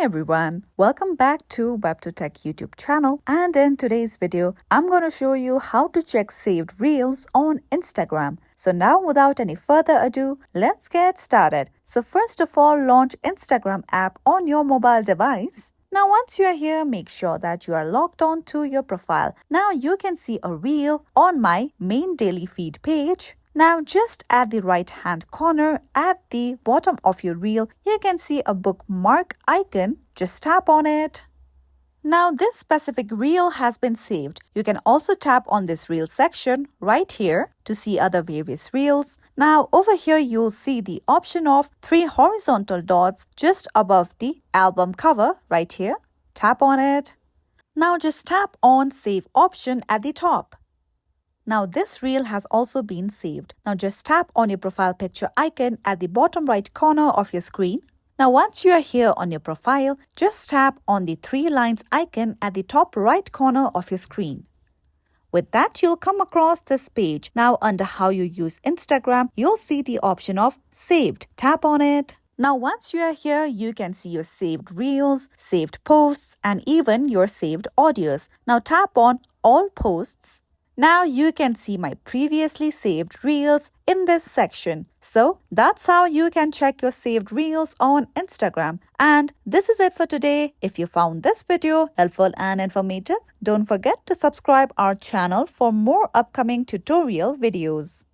everyone, welcome back to WebToTech YouTube channel, and in today's video I'm going to show you how to check saved reels on Instagram. So now without any further ado, let's get started. So first of all, launch Instagram app on your mobile device. Now once you are here, make sure that you are logged on to your profile. Now you can see a reel on my main daily feed page. Now just at the right hand corner at the bottom of your reel, you can see a bookmark icon. Just tap on it. Now this specific reel has been saved. You can also tap on this reel section right here to see other various reels. Now over here you'll see the option of 3 horizontal dots just above the album cover right here. Tap on it. Now just tap on save option at the top. Now this reel has also been saved. Now just tap on your profile picture icon at the bottom right corner of your screen. Now once you are here on your profile, just tap on the 3 lines icon at the top right corner of your screen. With that, you'll come across this page. Now under how you use Instagram, you'll see the option of saved. Tap on it. Now once you are here, you can see your saved reels, saved posts, and even your saved audios. Now tap on all posts. Now you can see my previously saved reels in this section. So that's how you can check your saved reels on Instagram. And this is it for today. If you found this video helpful and informative, don't forget to subscribe our channel for more upcoming tutorial videos.